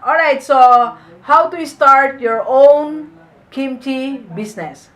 Alright, so how to start your own kimchi business.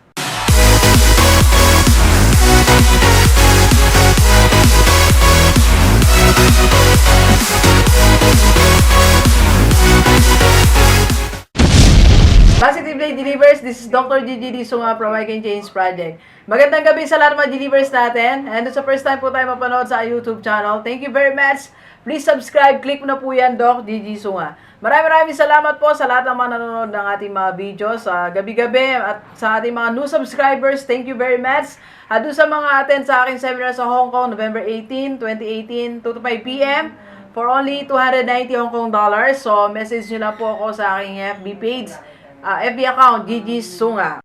Positively Delivers, this is Dr. Gigi Sunga from I Can Change Project. Magandang gabi sa lahat ng mga delivers natin. And sa first time po tayo mapanood sa YouTube channel, thank you very much. Please subscribe, click mo na po yan, Doc Gigi Sunga. Maraming salamat po sa lahat ng mga nanonood ng ating mga videos sa gabi-gabi at sa ating mga new subscribers. Thank you very much. At doon sa mga attend sa aking seminar sa Hong Kong, November 18, 2018, 2 to 5 p.m. for only 290 Hong Kong dollars. So, message nyo lang po ako sa aking FB page. FB account, Gigi Sunga.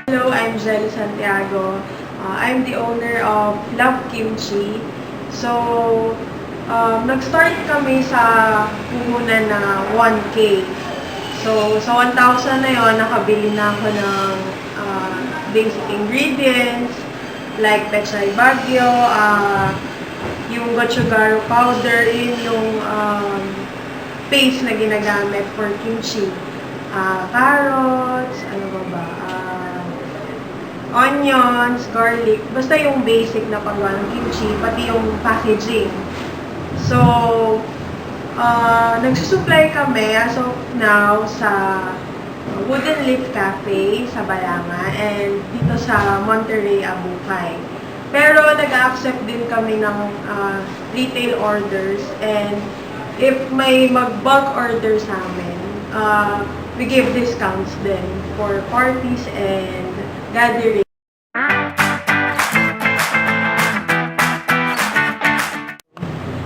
Hello, I'm Jelly Santiago. I'm the owner of Love Kimchi. So, nag-start kami sa puhunan na 1K. So, sa 1,000 na yon, nakabili na ako ng basic ingredients like pechay bagyo, yung gochujang powder, yung paste na ginagamit for kimchi. Carrots, ano ba, onions, garlic, basta yung basic na paggawa ng kimchi, pati yung packaging. So, nagsusupply kami as of now sa Wooden Leaf Cafe sa Balanga and dito sa Monterey, Abukay. Pero nag-accept din kami ng retail orders, and if may mag-bulk order sa amin, we give discounts din for parties and gatherings.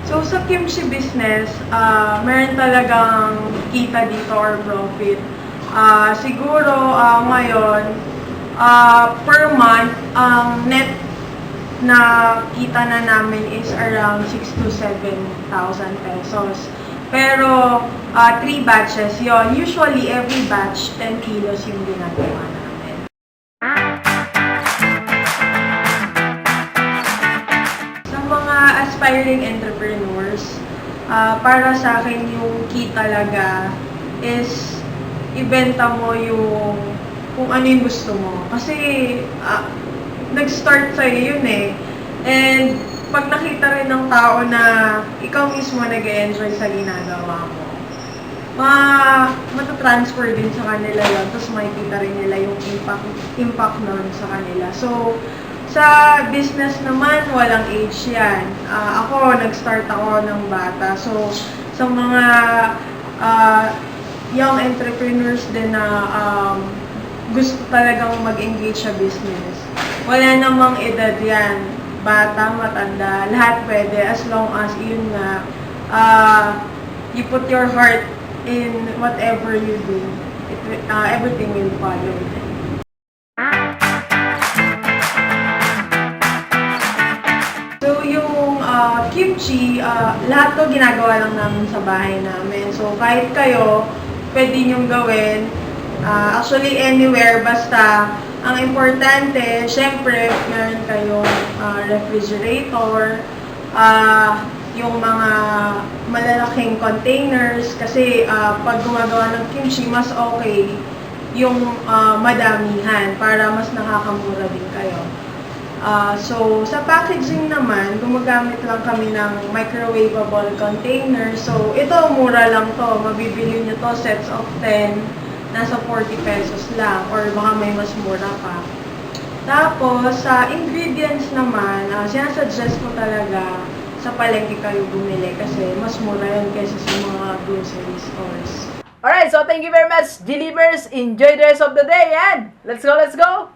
So sa kimchi business, meron talagang kita dito or profit. Siguro ngayon, per month, ang net na kita na namin is around 6,000 to 7,000 pesos. Pero 3 batches yon. Usually every batch 10 kilos yung ginagawa namin. Sa mga aspiring entrepreneurs, para sa akin yung key talaga is ibenta mo yung kung ano yung gusto mo. Kasi nag-start sa'yo yun eh. And pag nakita rin ng tao na ikaw mismo nag-enjoy sa ginagawa mo, matatransfer din sa kanila yun. Tapos makikita rin nila yung impact nun sa kanila. So, sa business naman, walang age yan. Ako, nag-start ako ng bata. So, sa mga young entrepreneurs din na gusto talagang mag-engage sa business, wala namang edad yan. Bata, matanda, lahat pwede as long as yun nga, you put your heart in whatever you do. Everything will follow. So yung kimchi, lahat to ginagawa lang namin sa bahay namin. So kahit kayo, pwede nyong gawin. Actually anywhere, basta ang importante, syempre, meron kayong refrigerator, yung mga malalaking containers, kasi pag gumagawa ng kimchi, mas okay yung madamihan para mas nakakamura din kayo. So, sa packaging naman, gumagamit lang kami ng microwavable container. So, ito, mura lang to. Mabibili nyo to, sets of 10. Nasa 40 pesos lang or baka may mas mura pa. Tapos, sa ingredients naman, sinasuggest ko talaga sa palengke kayo bumili kasi mas mura yun kaysa sa mga grocery stores. Alright, so thank you very much, delivers. Enjoy the rest of the day and let's go!